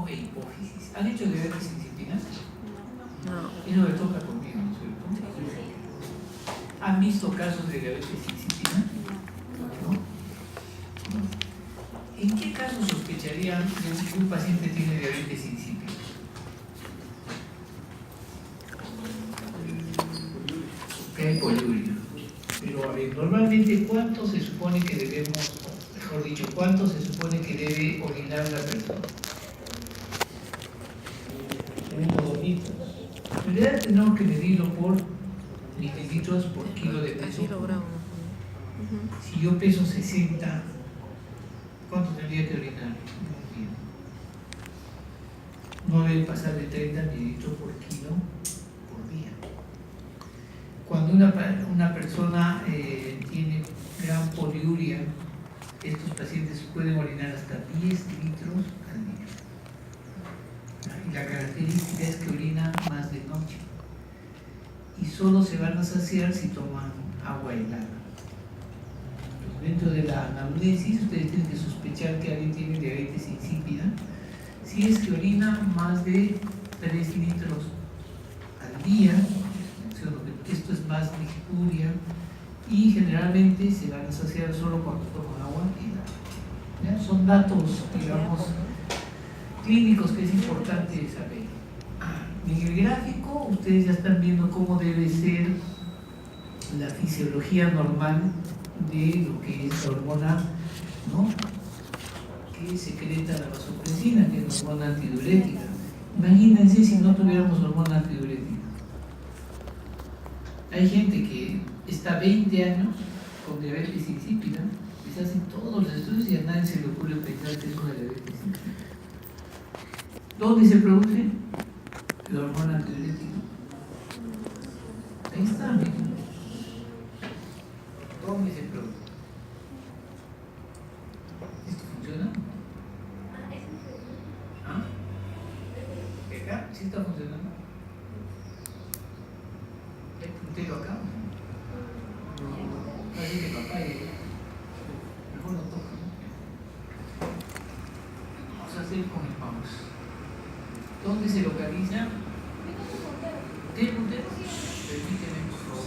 e hipófisis. ¿Han hecho diabetes insípida? No. Eso le toca conmigo, ¿no es cierto? ¿Han visto casos de diabetes insípida? ¿No? ¿En qué caso sospecharían que un paciente tiene diabetes insípida? Que hay poliuria. Pero a ver, normalmente ¿cuánto se supone que debemos, mejor dicho, cuánto se supone que debe orinar la persona? 1 o 2 litros. En realidad tenemos que medirlo por mililitros por kilo de peso. Kilogramos. Si yo peso 60, ¿cuánto tendría que orinar? No debe pasar de 30 mililitros por kilo por día. Cuando una persona tiene gran poliuria, estos pacientes pueden orinar hasta 10 litros al día. Y la característica es que orinan más de noche. Y solo se van a saciar si toman agua helada. Dentro de la anamnesis, ustedes tienen que sospechar que alguien tiene diabetes insípida si es que orina más de 3 litros al día. Esto es más lijuria y generalmente se van a saciar solo cuando toman agua helada. ¿Ya? Son datos, digamos, clínicos que es importante saber. En el gráfico ustedes ya están viendo cómo debe ser la fisiología normal de lo que es la hormona, ¿no?, que secreta la vasopresina, que es la hormona antidiurética. Imagínense si no tuviéramos hormona antidiurética. Hay gente que está 20 años con diabetes insípida, y se hacen todos los estudios y a nadie se le ocurre pensar que es una diabetes insípida. ¿Dónde se produce la hormona antidiurética? Ahí está, miren. ¿Dónde se produce? ¿Esto funciona? ¿Ah? ¿Acá? ¿Sí está funcionando? ¿Hay puntero acá? No, así que papaya. Mejor no toca, ¿no? Vamos a hacer con el mouse. ¿Dónde se localiza? ¿Tiene puntero? Permíteme, por favor.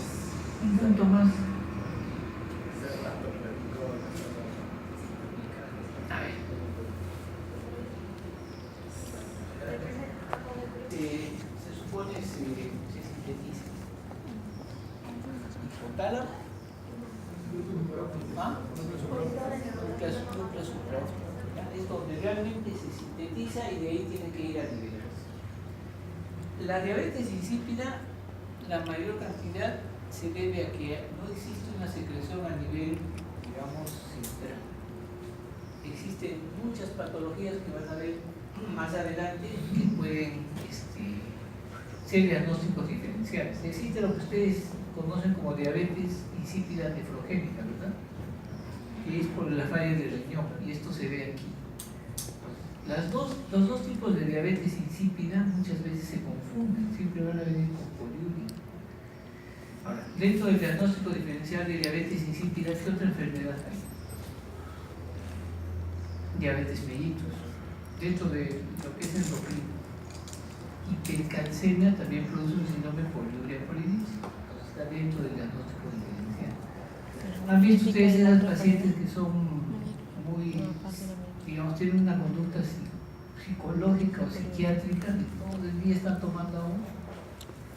Un punto más. A ver. Se supone que se sintetiza. ¿Tálamo? ¿Ah? Núcleo supraespinal. Es donde realmente se sintetiza y de ahí tiene que ir a liberarse. La diabetes insípida, la mayor cantidad se debe a que no existe una secreción a nivel, digamos, central. Existen muchas patologías que van a ver más adelante que pueden ser diagnósticos diferenciales. Existe lo que ustedes conocen como diabetes insípida nefrogénica, ¿verdad? Que es por la falla del riñón, y esto se ve aquí. Los dos tipos de diabetes insípida muchas veces se confunden, siempre van a venir con poliuria. Ahora, dentro del diagnóstico diferencial de diabetes insípida, ¿qué otra enfermedad hay? Diabetes mellitus. Dentro de lo que es endocrino. Hipercalcemia también produce un síndrome poliuria polidística. Está dentro del diagnóstico diferencial. ¿Han visto ustedes esas pacientes que son muy, digamos, tienen una conducta psicológica o psiquiátrica, que todo el día están tomando agua?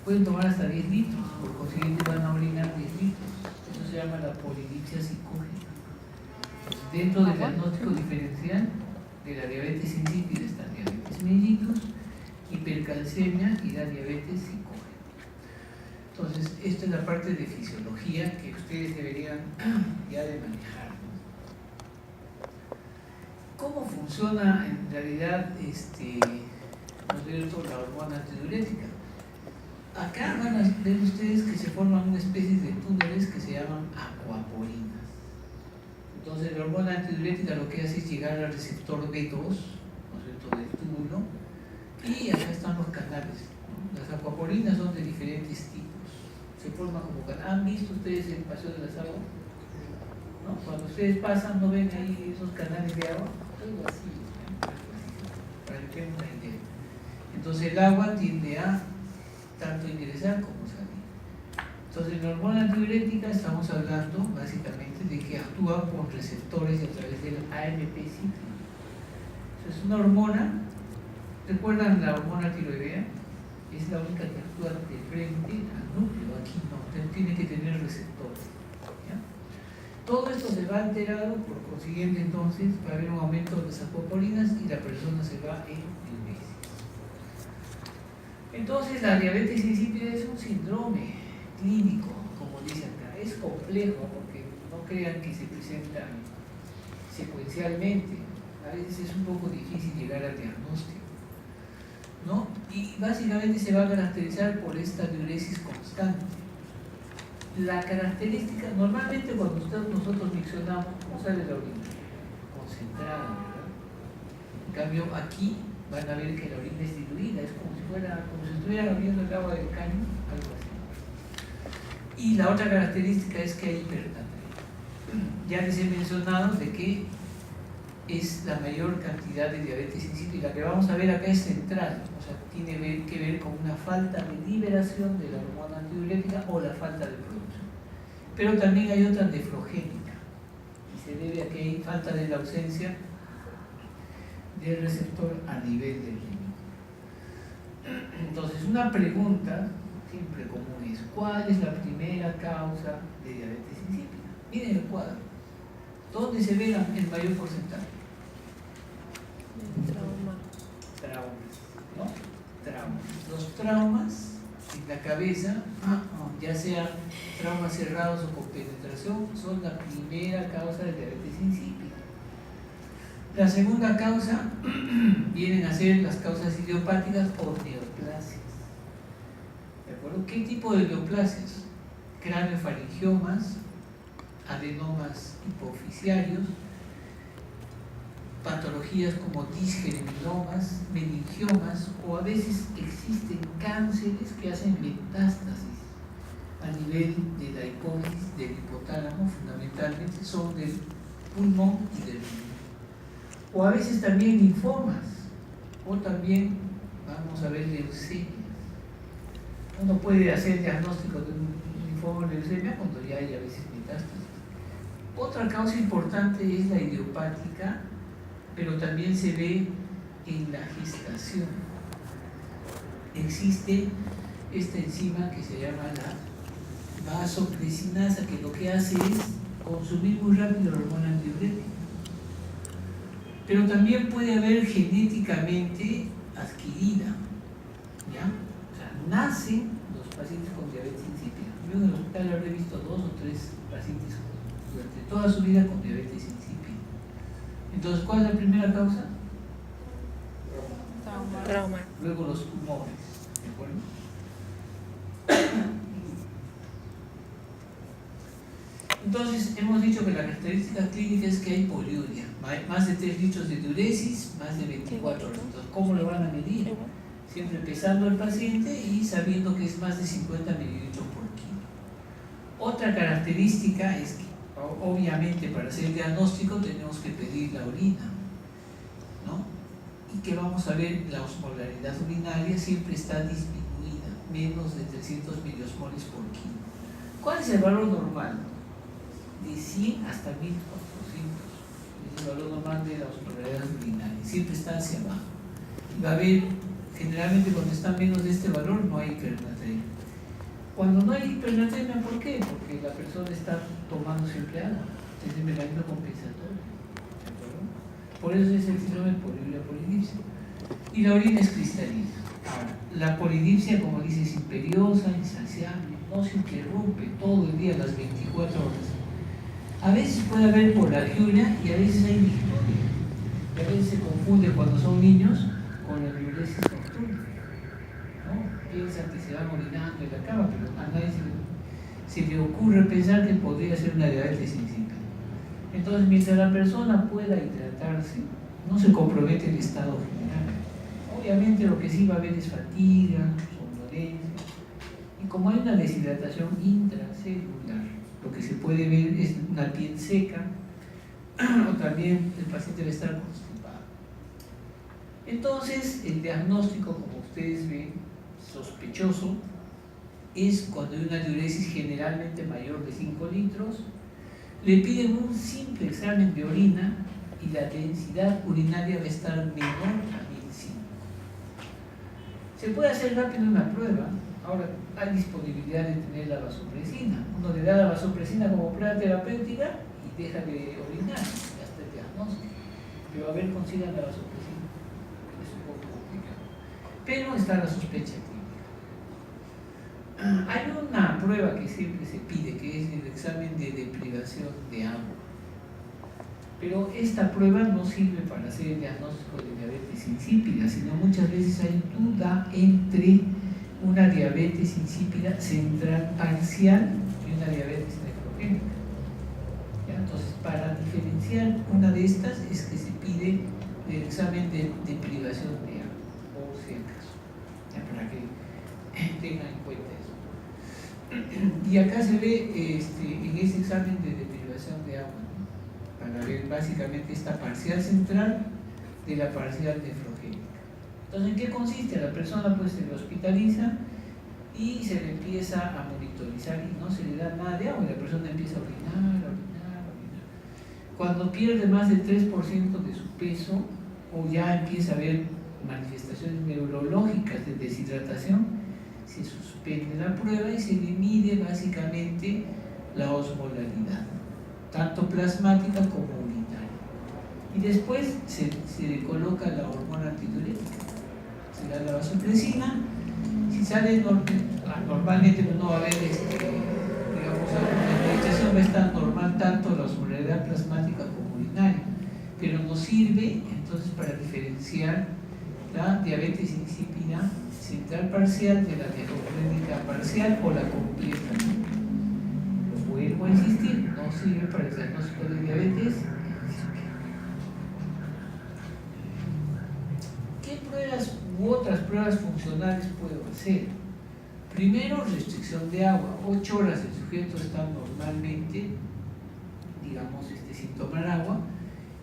Pueden tomar hasta 10 litros, por consiguiente van a orinar 10 litros. Eso se llama la polidipsia psicógena. Entonces, dentro del diagnóstico diferencial de la diabetes insípida está diabetes mellitus, hipercalcemia y la diabetes psicógena. Entonces, esta es la parte de fisiología que ustedes deberían ya de manejar. ¿Cómo funciona en realidad ¿no es cierto?, la hormona antidiurética? Acá van a ver ustedes que se forman una especie de túneles que se llaman aquaporinas. Entonces la hormona antidiurética lo que hace es llegar al receptor B2, ¿no es cierto?, del túbulo, y acá están los canales, ¿no? Las aquaporinas son de diferentes tipos, se forman como canales. ¿Han visto ustedes el Paseo de las Aguas? ¿No? Cuando ustedes pasan, ¿no ven ahí esos canales de agua? Algo así, ¿no? Para que tengan una idea. Entonces el agua tiende a tanto ingresar como salir. Entonces la hormona antidiurética estamos hablando básicamente de que actúa por receptores a través del AMP cíclico. Es una hormona, ¿recuerdan la hormona tiroidea? Es la única que actúa de frente al núcleo, aquí no, tiene que tener receptores. ¿Ya? Todo esto se va alterado, por consiguiente entonces va a haber un aumento de las apopolinas y la persona se va en diuresis. Entonces la diabetes insípida es un síndrome clínico, como dice acá, es complejo porque no crean que se presenta secuencialmente, a veces es un poco difícil llegar al diagnóstico, ¿no? Y básicamente se va a caracterizar por esta diuresis constante. La característica, normalmente cuando nosotros miccionamos, ¿cómo sale la orina? Concentrada, ¿verdad? En cambio aquí van a ver que la orina es diluida, es como si estuviera viendo el agua del caño, algo así. Y la otra característica es que hay hipernatremia. Ya les he mencionado de que es la mayor cantidad de diabetes insípida. La que vamos a ver acá es central, o sea, tiene que ver con una falta de liberación de la hormona antidiurética o la falta de producción. Pero también hay otra nefrogénica, y se debe a que hay falta de la ausencia del receptor a nivel del riñón. Entonces, una pregunta siempre común es: ¿cuál es la primera causa de diabetes insípida? Miren el cuadro. ¿Dónde se ve el mayor porcentaje? Traumas, ¿no? Traumas. Los traumas en la cabeza, ya sea traumas cerrados o con penetración, son la primera causa de diabetes insípida. La segunda causa vienen a ser las causas idiopáticas o neoplasias. ¿De acuerdo? ¿Qué tipo de neoplasias? Craneofaringiomas, adenomas hipoficiarios, patologías como disgerminomas, meningiomas, o a veces existen cánceres que hacen metástasis a nivel de la hipófisis, del hipotálamo, fundamentalmente son del pulmón y del riñón. O a veces también linfomas, o también vamos a ver leucemias. Uno puede hacer diagnóstico de un linfoma o leucemia cuando ya hay a veces metástasis. Otra causa importante es la idiopática, pero también se ve en la gestación. Existe esta enzima que se llama la vasopresinasa, que lo que hace es consumir muy rápido la hormona antidiurética. Pero también puede haber genéticamente adquirida, ¿ya? O sea, nacen los pacientes con diabetes insípida. Yo en el hospital habré visto 2 o 3 pacientes durante toda su vida con diabetes insípida. Entonces, ¿cuál es la primera causa? Trauma. Luego los tumores, ¿de acuerdo? Entonces, hemos dicho que la característica clínica es que hay poliuria, más de 3 litros de diuresis, más de 24 horas. Entonces, ¿cómo lo van a medir? Siempre pesando al paciente y sabiendo que es más de 50 mililitros por kilo. Otra característica es que, obviamente, para hacer el diagnóstico tenemos que pedir la orina, ¿no? Y que vamos a ver, la osmolaridad urinaria siempre está disminuida, menos de 300 miliosmoles por kilo. ¿Cuál es el valor normal? De 100 hasta 1400. Es el valor normal de la osmolaridad urinaria, siempre está hacia abajo. Y va a haber, generalmente cuando está menos de este valor, no hay hipernatremia. Cuando no hay hipernatremia, ¿por qué? Porque la persona está tomando siempre agua, es el mecanismo compensatorio. ¿De acuerdo? Por eso es el síndrome de poliuria polidipsia. Y la orina es cristalina. Ahora, la polidipsia, como dice, es imperiosa, insaciable, no se interrumpe todo el día, las 24 horas. A veces puede haber poliuria y a veces hay micturia. Y a veces se confunde cuando son niños con la diuresis nocturna. Piensan que se van orinando en la cama, pero a nadie se le ocurre pensar que podría ser una diabetes insípida. Entonces, mientras la persona pueda hidratarse, no se compromete el estado general. Obviamente lo que sí va a haber es fatiga, somnolencia, y como hay una deshidratación intracelular, lo que se puede ver es una piel seca, o también el paciente va a estar constipado. Entonces, el diagnóstico, como ustedes ven, sospechoso, es cuando hay una diuresis generalmente mayor de 5 litros, le piden un simple examen de orina y la densidad urinaria va a estar menor a 1005. Se puede hacer rápido una prueba. Ahora hay disponibilidad de tener la vasopresina. Uno le da la vasopresina como prueba terapéutica y deja de orinar hasta el diagnóstico. Pero a ver, consigan la vasopresina. Es un poco complicado. Pero está la sospecha clínica. Hay una prueba que siempre se pide, que es el examen de deprivación de agua. Pero esta prueba no sirve para hacer el diagnóstico de diabetes insípida, sino muchas veces hay duda entre una diabetes insípida central parcial y una diabetes nefrogénica. ¿Ya? Entonces, para diferenciar una de estas es que se pide el examen de deprivación de agua, por si acaso, ¿ya? Para que tengan en cuenta eso. Y acá se ve en ese examen de deprivación de agua, ¿no? Para ver básicamente esta parcial central de la parcial nefrogénica. Entonces, ¿en qué consiste? La persona pues se le hospitaliza y se le empieza a monitorizar y no se le da nada de agua y la persona empieza a orinar. Cuando pierde más del 3% de su peso o ya empieza a haber manifestaciones neurológicas de deshidratación, se suspende la prueba y se le mide básicamente la osmolaridad, tanto plasmática como urinaria. Y después se le coloca la hormona antidiurética, se da la vasopresina. Si sale normalmente no va a haber, digamos, la medicación va a estar normal tanto la osmolaridad plasmática como urinaria, pero nos sirve entonces para diferenciar la diabetes insípida central parcial de la nefrogénica parcial o la completa. Lo vuelvo a insistir, no sirve para el diagnóstico de diabetes. ¿Qué pruebas u otras pruebas funcionales puedo hacer? Primero, restricción de agua. 8 horas el sujeto está normalmente, digamos, sin tomar agua.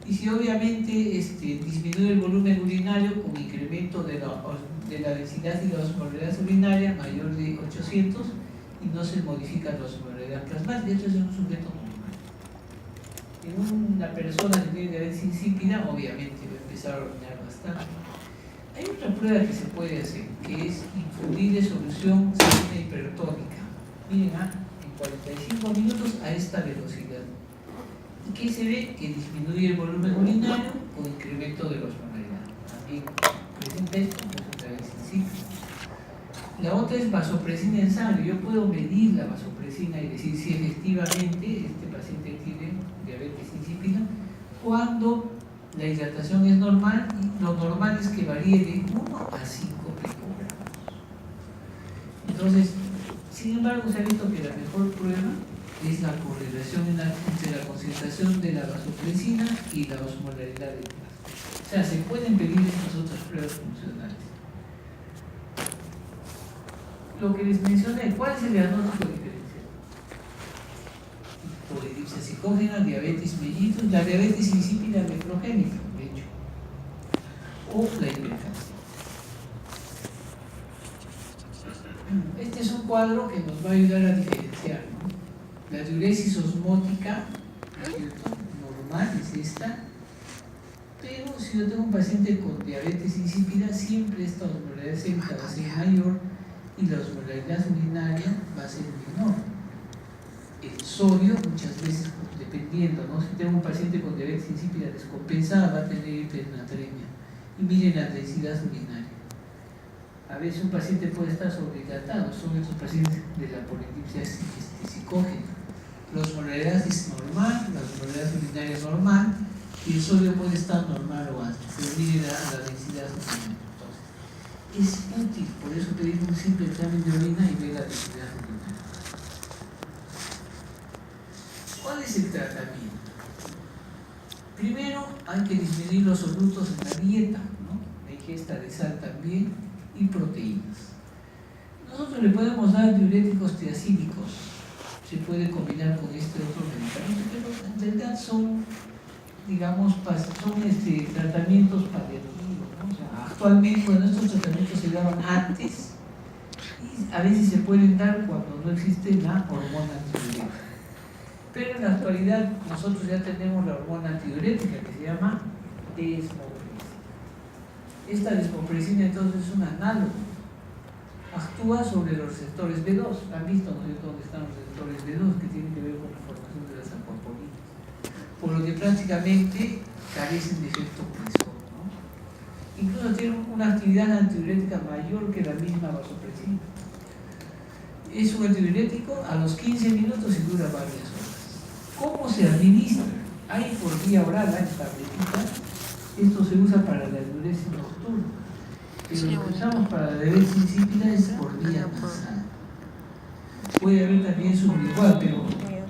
Y si obviamente disminuye el volumen urinario con incremento de la densidad y la osmolaridad urinaria mayor de 800 y no se modifica la osmolaridad plasmática, esto es un sujeto normal. En una persona que tiene diabetes insípida, obviamente va a empezar a orinar bastante. Hay otra prueba que se puede hacer, que es infundir de solución salina hipertónica. Miren, en 45 minutos a esta velocidad. ¿Y qué se ve? Que disminuye el volumen urinario con incremento de la osmolaridad. También presenta esto, no es otra vez insípida. La otra es vasopresina en sangre. Yo puedo medir la vasopresina y decir si efectivamente este paciente tiene diabetes insípida cuando la hidratación es normal y lo normal es que varíe de 1 a 5 picogramos. Entonces, sin embargo, se ha visto que la mejor prueba es la correlación entre la concentración de la vasopresina y la osmolaridad del plasma. O sea, se pueden pedir estas otras pruebas funcionales. Lo que les mencioné, ¿cuál es el diagnóstico diferencial? Polidipsia psicógena, diabetes mellitus, la diabetes insípida nefrogénica, de hecho, o la hipercalcia. Este es un cuadro que nos va a ayudar a diferenciar, ¿no? La diuresis osmótica, normal es esta, pero si yo tengo un paciente con diabetes insípida, siempre esta osmolaridad sérica va a ser mayor y la osmolaridad urinaria va a ser menor. El sodio, muchas veces, dependiendo, ¿no? Si tengo un paciente con diabetes insípida descompensada, va a tener hipernatremia. Y miren la densidad urinaria. A veces un paciente puede estar sobrehidratado, son estos pacientes de la polidipsia psicógena. La osmolaridad es normal, la osmolaridad urinaria es normal y el sodio puede estar normal o alto, pero miren la densidad urinaria. Entonces, es útil, por eso pedir un simple examen de orina y ver la densidad urinaria. ¿Cuál es el tratamiento? Primero, hay que disminuir los solutos en la dieta, ¿no? La ingesta de sal también y proteínas. Nosotros le podemos dar diuréticos tiacídicos, se puede combinar con este otro medicamento, pero en realidad son, digamos, son tratamientos paliativos, ¿no? ¿no? O sea, actualmente, bueno, estos tratamientos se daban antes y a veces se pueden dar cuando no existe la hormona antidiurética. Pero en la actualidad nosotros ya tenemos la hormona antidiurética que se llama desmopresina. Esta desmopresina entonces es un análogo. Actúa sobre los receptores B2. ¿Han visto, no sé dónde están los receptores B2 que tienen que ver con la formación de las acuapolinas? Por lo que prácticamente carecen de efecto presor, ¿no? Incluso tienen una actividad antidiurética mayor que la misma vasopresina. Es un antidiurético a los 15 minutos y dura varias horas. ¿Cómo se administra? Hay por vía oral, hay tabletita. Esto se usa para la diuresis nocturna. Pero lo que usamos para la diuresis insípida es por vía nasal. Puede haber también sublingual, pero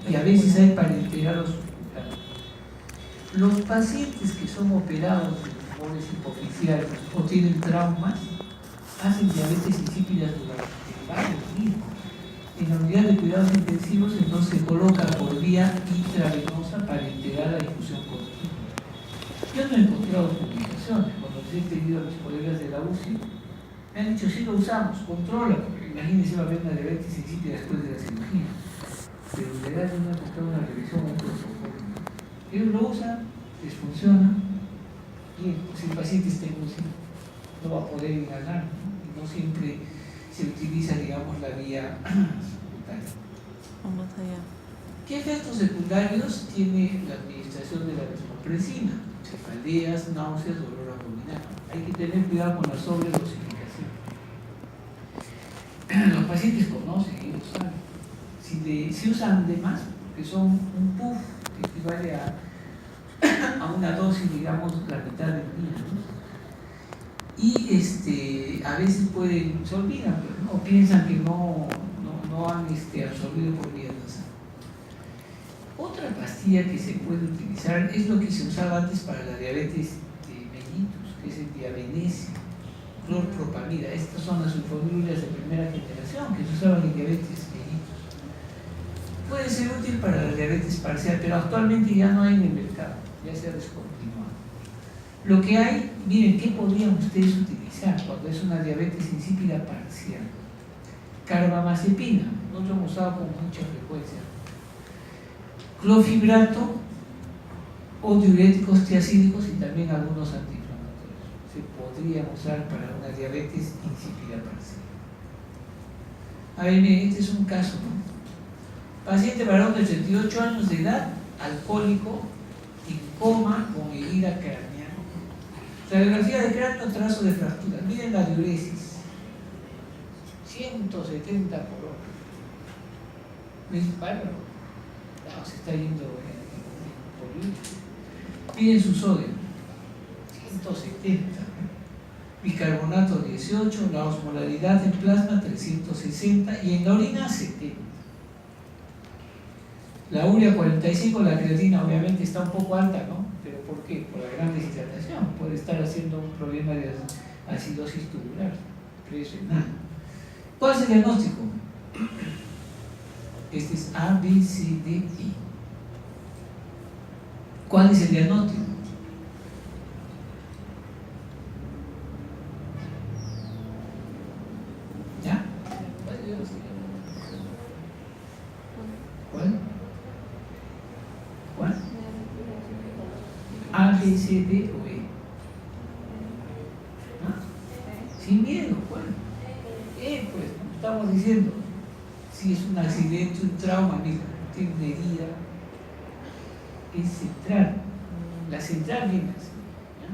y a veces hay parenteral o sublingual. Los pacientes que son operados de tumores hipoficiales o tienen traumas hacen diabetes insípidas durante varios días. En la unidad de cuidados intensivos entonces se coloca por vía intravenosa parenteral a difusión continua. Yo no he encontrado complicaciones. Cuando les he pedido a mis colegas de la UCI, me han dicho, sí lo usamos, controla, porque imagínense va a haber una diabetes insípida después de la cirugía. Pero en realidad yo no he encontrado una revisión o un protocolo. Ellos lo usan, les funciona, y si el paciente está en UCI, no va a poder inhalar, ¿no? Y no siempre se utiliza, digamos, la vía secundaria. ¿Qué efectos secundarios tiene la administración de la desmopresina? Cefaleas, náuseas, dolor abdominal. Hay que tener cuidado con la sobredosificación. Los pacientes conocen, ellos saben. Si usan de más, que son un puff, que equivale a una dosis, digamos, la mitad del día, ¿no? Y a veces se olvidan, ¿no? O piensan que no han absorbido por vía nasal. Otra pastilla que se puede utilizar es lo que se usaba antes para la diabetes de mellitus, que es el diabenesio, clorpropamida. Estas son las sulfonilureas de primera generación que se usaban en diabetes mellitus. Puede ser útil para la diabetes parcial, pero actualmente ya no hay en el mercado, ya se ha descontinuado. Lo que hay, miren, ¿qué podrían ustedes utilizar cuando es una diabetes insípida parcial? Carbamazepina, nosotros hemos usado con mucha frecuencia. Clofibrato o diuréticos tiacídicos y también algunos antiinflamatorios. Se podrían usar para una diabetes insípida parcial. A ver, miren, este es un caso, ¿no? Paciente varón de 38 años de edad, alcohólico, en coma con herida craneal. Radiografía de cráneo, trazo de fractura. Miren la diuresis. 170 por hora. ¿No es bárbaro? No, se está yendo por litro. Miren su sodio. 170. Bicarbonato 18, la osmolaridad en plasma 360 y en la orina 70. La urea 45, la creatina obviamente está un poco alta, ¿no? ¿Pero por qué? Por la gran deshidratación. Puede estar haciendo un problema de acidosis tubular, renal. ¿Cuál es el diagnóstico? Este es A, B, C, D, E. ¿Cuál es el diagnóstico? ¿Ya? ¿Cuál? ¿Cuál? A, B, C, D o E. ¿Ah? Sin miedo, ¿cuál? Pues, estamos diciendo, si es un accidente, un trauma, mira, tiene una herida, es central. La central viene así. ¿Ya?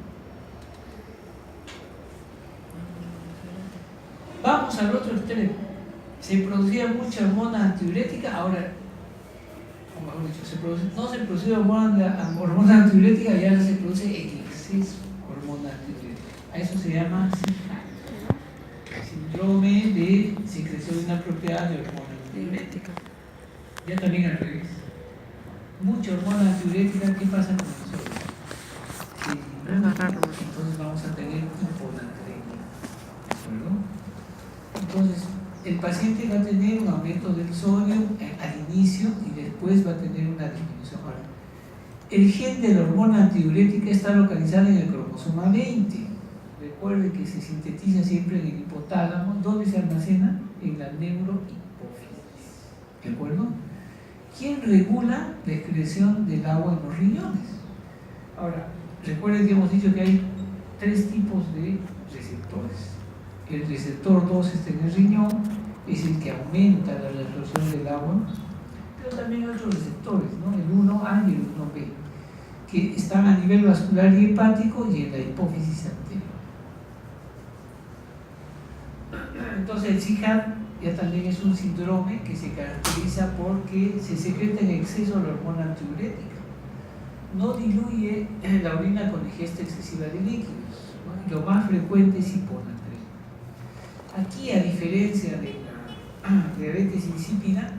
Vamos al otro extremo. Se producía mucha hormona antidiurética, ahora, o mejor dicho, no se producía hormona antidiurética y ahora se produce en exceso hormona antidiurética. A eso se llama síndrome de secreción inapropiada de hormona antidiurética. Ya también al revés. Mucha hormona antidiurética, ¿qué pasa con nosotros? Entonces vamos a tener hiponatremia. ¿De acuerdo? Entonces, el paciente va a tener un aumento del sodio al inicio y después va a tener una disminución. Ahora, el gen de la hormona antidiurética está localizado en el cromosoma 20. recuerde que se sintetiza siempre en el hipotálamo, donde se almacena en la neurohipófisis. ¿De acuerdo? ¿Quién regula la excreción del agua en los riñones? Ahora, recuerden que hemos dicho que hay 3 tipos de receptores. El receptor 2 está en el riñón, es el que aumenta la reabsorción del agua, pero también hay otros receptores, ¿no? El 1A y el 1B, que están a nivel vascular y hepático y en la hipófisis anterior. Entonces el CIHAD ya también es un síndrome que se caracteriza porque se secreta en exceso la hormona antidiurética. No diluye la orina con ingesta excesiva de líquidos, ¿no? Y lo más frecuente es hiponatremia. Aquí, a diferencia de la diabetes insípida,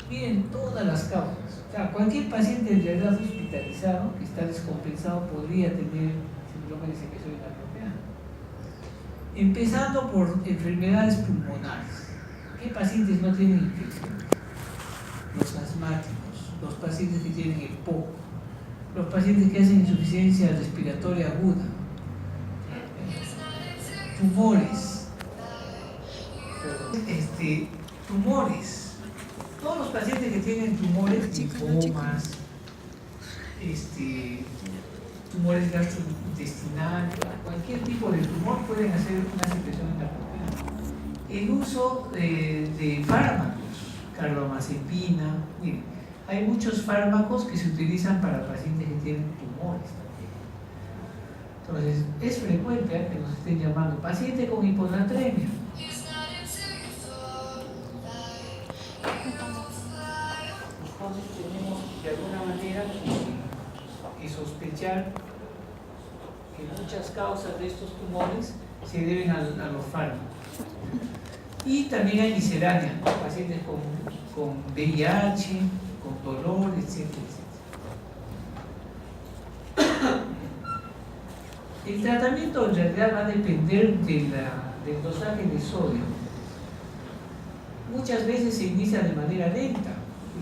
miren todas las causas. O sea, cualquier paciente en realidad hospitalizado que está descompensado podría tener síndrome de secreción inapropiada. Empezando por enfermedades pulmonares. ¿Qué pacientes no tienen infección? Los asmáticos, los pacientes que tienen EPOC, los pacientes que hacen insuficiencia respiratoria aguda, tumores, todos los pacientes que tienen tumores, linfomas, tumores gastrointestinales, cualquier tipo de tumor pueden hacer una secreción inapropiada. El uso de fármacos, carbamazepina, miren, hay muchos fármacos que se utilizan para pacientes que tienen tumores también. Entonces, es frecuente que nos estén llamando paciente con hiponatremia. Entonces tenemos de alguna manera que sospechar que muchas causas de estos tumores se deben a los fármacos. Y también hay miscelánea, ¿no? Pacientes con VIH, con dolor, etcétera, etcétera. El tratamiento en realidad va a depender del dosaje de sodio. Muchas veces se inicia de manera lenta.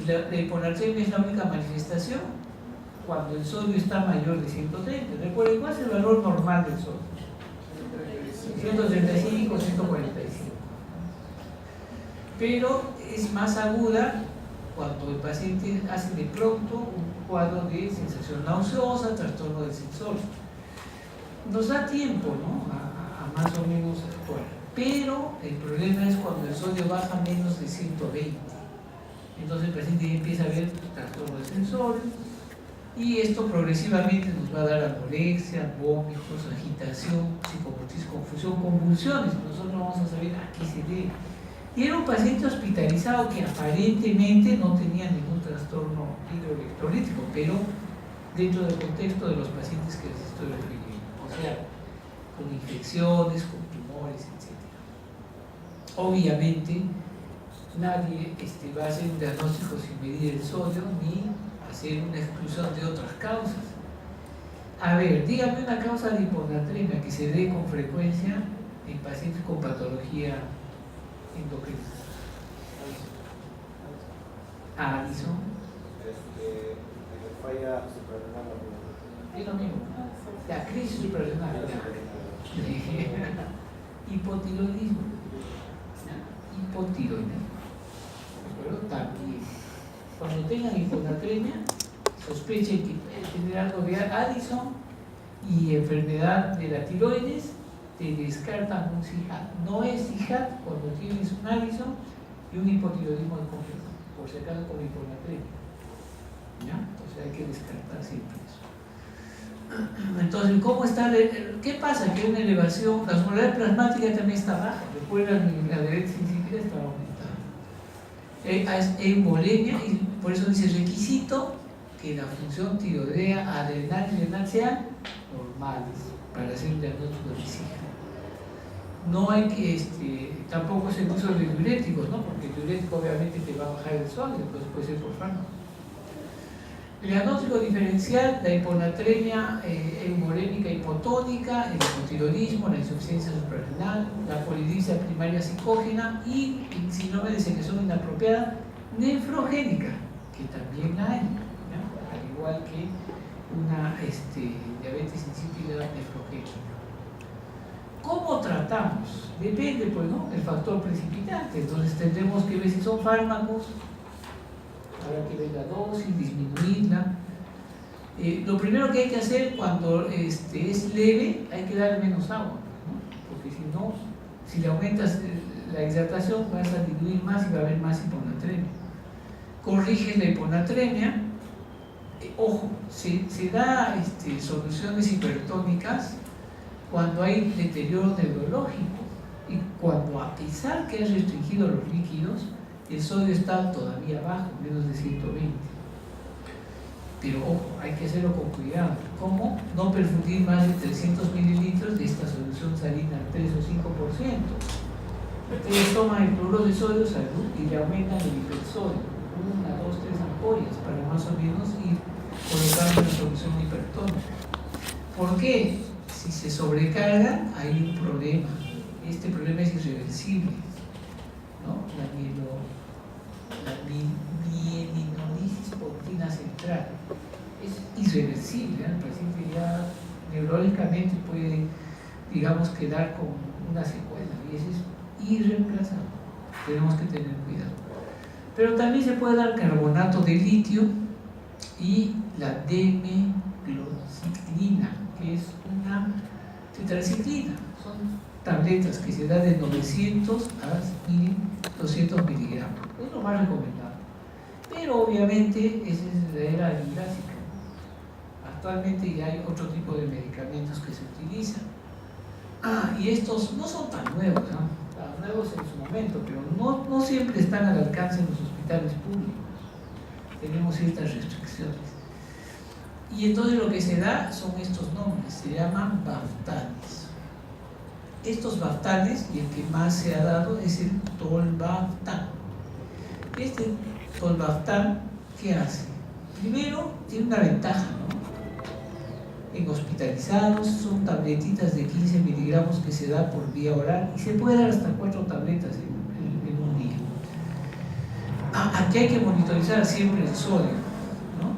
La hiponatremia es la única manifestación cuando el sodio está mayor de 130. Recuerden, ¿cuál es el valor normal del sodio? 135, 145. Pero es más aguda cuando el paciente hace de pronto un cuadro de sensación nauseosa, trastorno del sensor. Nos da tiempo, ¿no?, a más o menos actuar. Pero el problema es cuando el sodio baja menos de 120. Entonces el paciente ya empieza a ver trastorno del sensor y esto progresivamente nos va a dar anorexia, vómitos, agitación, psicomotriz, confusión, convulsiones. Nosotros no vamos a saber a qué se debe. Y era un paciente hospitalizado que aparentemente no tenía ningún trastorno hidroelectrolítico, pero dentro del contexto de los pacientes que les estoy refiriendo, o sea, con infecciones, con tumores, etc. Obviamente, nadie va a hacer un diagnóstico sin medir el sodio ni hacer una exclusión de otras causas. A ver, dígame una causa de hiponatremia que se dé con frecuencia en pacientes con patología endocrina. Addison. Falla suprarrenal. Es lo mismo. La crisis suprarrenal. Hipotiroidismo. Hipotiroidismo. Pero también, cuando tengan hiponatremia, sospechen que puede tener algo de Addison y enfermedad de la tiroides, te descartan un CIHAD. No es CIHAD cuando tienes un Addison y un hipotiroidismo de completo, por si acaso con hiponatremia. ¿Ya? Entonces hay que descartar siempre eso. Entonces, ¿cómo está? ¿Qué pasa? Que hay una elevación, la osmolaridad plasmática también está baja. Recuerdan, la diabetes insípida está aumentada. Hay embolemia y por eso dice requisito que la función tiroidea, adrenal y renal sean normales para hacer un diagnóstico de CIHAD. No hay que, tampoco es el uso de diuréticos, ¿no? Porque el diurético obviamente te va a bajar el sodio, entonces puede ser por fármaco. El diagnóstico diferencial, la hiponatremia hemorrémica hipotónica, el hipotiroidismo, la insuficiencia suprarrenal, la polidipsia primaria psicógena y el síndrome de secreción inapropiada nefrogénica, que también hay, ¿no? Al igual que una diabetes insípida nefrogénica. ¿Cómo tratamos? Depende, pues, ¿no?, del factor precipitante. Entonces tendremos que ver si son fármacos, habrá que ver la dosis, disminuirla. Lo primero que hay que hacer cuando es leve, hay que darle menos agua, ¿no? Porque si no, si le aumentas la hidratación, vas a diluir más y va a haber más hiponatremia. Corrige la hiponatremia. Ojo, se da soluciones hipertónicas cuando hay deterioro neurológico y cuando, a pesar que has restringido los líquidos, el sodio está todavía bajo, menos de 120. Pero ojo, hay que hacerlo con cuidado. ¿Cómo? No perfundir más de 300 mililitros de esta solución salina al 3 o 5%. Ustedes toman el cloruro de sodio, salud, y le aumentan el hipersodio, 1, 2, 3 ampollas, para más o menos ir colocando una solución hipertónica. ¿Por qué? Si se sobrecarga, hay un problema. Este problema es irreversible, ¿no? La mielinolisis portina central es irreversible, ¿eh? El paciente ya neurológicamente puede, digamos, quedar con una secuela, y eso es irreemplazable. Tenemos que tener cuidado. Pero también se puede dar carbonato de litio y la demeglociclina, que es una tetraciclina. Son tabletas que se dan de 900 a 1200 miligramos. Es lo más recomendado. Pero obviamente esa es la era jurásica. Actualmente ya hay otro tipo de medicamentos que se utilizan. Y estos no son tan nuevos, ¿no? Tan nuevos en su momento, pero no siempre están al alcance en los hospitales públicos. Tenemos ciertas restricciones. Y entonces lo que se da son estos nombres, se llaman baftanes. Estos baftanes, y el que más se ha dado es el tolbaftan. Este tolbaftan, ¿qué hace? Primero, tiene una ventaja, ¿no? En hospitalizados son tabletitas de 15 miligramos que se da por vía oral y se puede dar hasta 4 tabletas en un día. Aquí hay que monitorizar siempre el sodio, ¿no?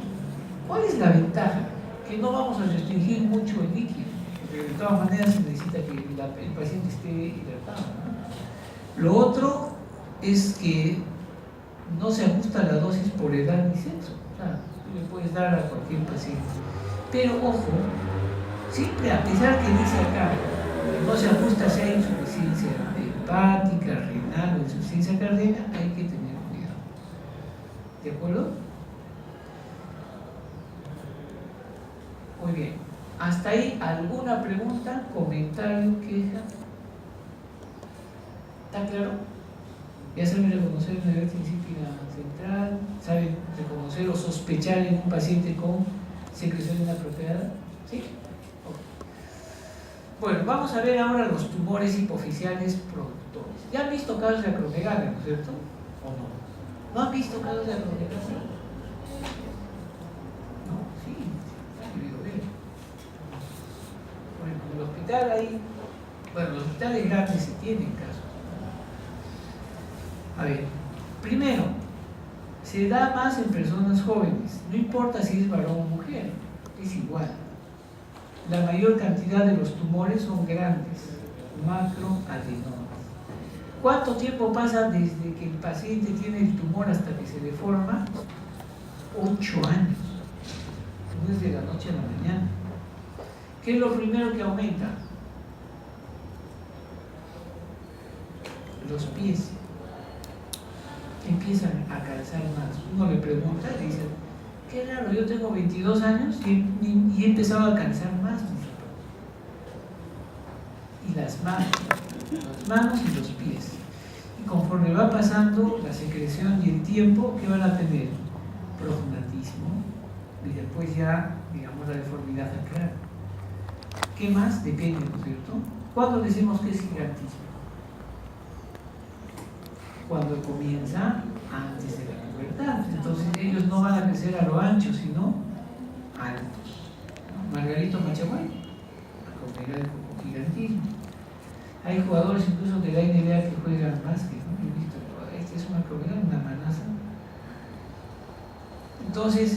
¿Cuál es la ventaja? Que no vamos a restringir mucho el líquido, porque de todas maneras se necesita que el paciente esté hidratado, ¿no? Lo otro es que no se ajusta la dosis por edad ni sexo. O sea, tú le puedes dar a cualquier paciente. Pero ojo, siempre, a pesar que dice acá que no se ajusta si hay insuficiencia hepática, renal o insuficiencia cardíaca, hay que tener cuidado. ¿De acuerdo? Muy bien. ¿Hasta ahí alguna pregunta, comentario, queja? ¿Está claro? Ya saben reconocer una diabetes insípida central, saben reconocer o sospechar en un paciente con secreción inapropiada. ¿Sí? Okay. Bueno, vamos a ver ahora los tumores hipoficiales productores. ¿Ya han visto casos de acromegalia, no es cierto? ¿O no? ¿No han visto casos de acromegalia? No, sí, han debido ver. Bueno, en el hospital hay, bueno, en los hospitales grandes se tienen casos. A ver, primero, se da más en personas jóvenes, no importa si es varón o mujer, es igual. La mayor cantidad de los tumores son grandes, macroadenomas. ¿Cuánto tiempo pasa desde que el paciente tiene el tumor hasta que se deforma? 8 años. No es de la noche a la mañana. ¿Qué es lo primero que aumenta? Los pies. Empiezan a calzar más. Uno le pregunta y dice, qué raro, yo tengo 22 años y he empezado a calzar más. Y las manos y los pies. Y conforme va pasando la secreción y el tiempo, ¿qué van a tener? Prognatismo y después ya, digamos, la deformidad acral. ¿Qué más? Depende, ¿no es cierto? ¿Cuándo decimos que es gigantismo? Cuando comienza antes de la pubertad. Entonces ellos no van a crecer a lo ancho, sino altos. Margarito Machaguay, con gigantismo. Hay jugadores incluso de la NBA que juegan básquet, ¿no? He visto, este es una manaza. Entonces,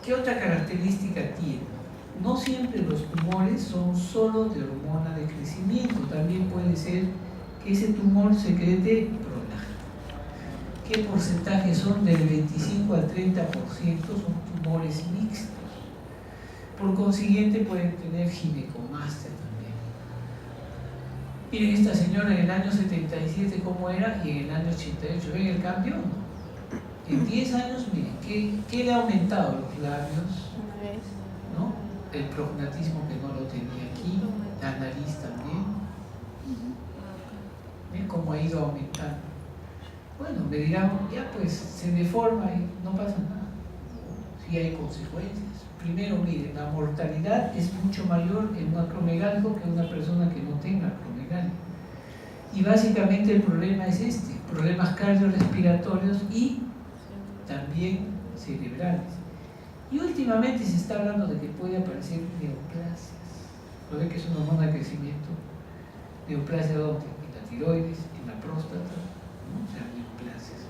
¿qué otra característica tiene? no siempre los tumores son solo de hormona de crecimiento, también puede ser que ese tumor secrete prolágeno. ¿Qué porcentaje son? Del 25 al 30% son tumores mixtos. Por consiguiente pueden tener ginecomastia también. Miren esta señora en el año 77 cómo era y en el año 88. ¿Ven el cambio? En 10 años, miren, ¿qué le ha aumentado? Los labios, ¿no? El prognatismo que no lo tenía aquí, la nariz también. ¿Ven cómo ha ido aumentando? Bueno, me dirán, ya pues se deforma y no pasa nada. Sí hay consecuencias. Primero, miren, la mortalidad es mucho mayor en un acromegálico que en una persona que no tenga acromegalia. Y básicamente el problema es este, problemas cardiorrespiratorios y también cerebrales. Y últimamente se está hablando de que puede aparecer neoplasias. ¿Lo ve que es una hormona de crecimiento? ¿Neoplasia dónde? En la tiroides, en la próstata, ¿no? O sea, neoplasias.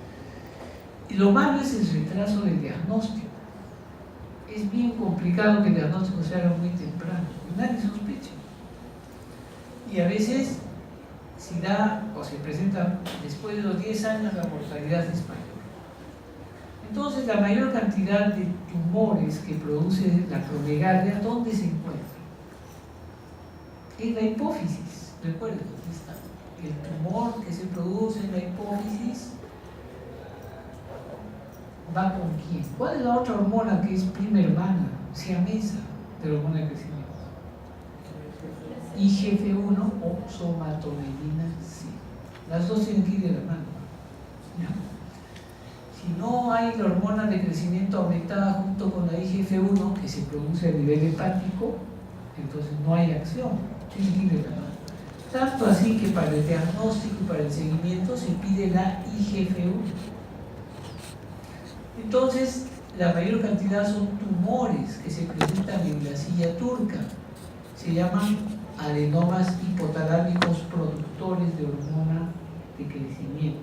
Y lo malo es el retraso del diagnóstico. Es bien complicado que el diagnóstico se haga muy temprano. Nadie sospecha. Y a veces, si da o se presenta después de los 10 años, la mortalidad es mayor. Entonces, la mayor cantidad de tumores que produce la acromegalia, ¿dónde se encuentra? En la hipófisis. Recuerden, aquí está. El tumor que se produce en la hipófisis va con quién. ¿Cuál es la otra hormona que es prima hermana, siamesa de la hormona de crecimiento? IGF-1 o somatomenina C. Las dos tienen que ir de la mano. ¿Ya? Si no hay la hormona de crecimiento aumentada junto con la IGF-1 que se produce a nivel hepático, entonces no hay acción, tiene que ir de la mano. Tanto así que para el diagnóstico y para el seguimiento se pide la IGF-1. Entonces, la mayor cantidad son tumores que se presentan en la silla turca. Se llaman adenomas hipotalámicos productores de hormona de crecimiento,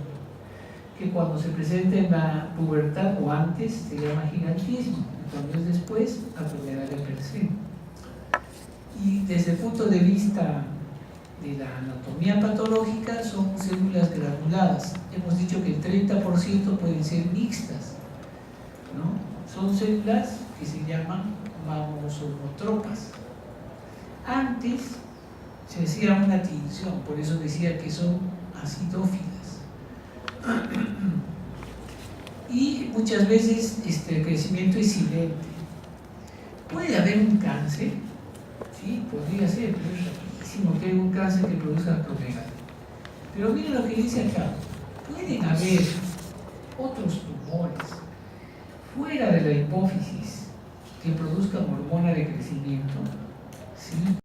que cuando se presenta en la pubertad o antes se llama gigantismo, y cuando es después, acromegalia per se. Y desde el punto de vista de la anatomía patológica son células granuladas. Hemos dicho que el 30% pueden ser mixtas, ¿no? Son células que se llaman mamosomotropas. Antes se hacía una tinción, por eso decía que son acidófilas. Y muchas veces el crecimiento es silente. Puede haber un cáncer, sí, podría ser, pero es rarísimo que haya un cáncer que produzca acromegalia. Pero miren lo que dice acá: pueden haber otros tumores fuera de la hipófisis que produzcan hormona de crecimiento, ¿sí?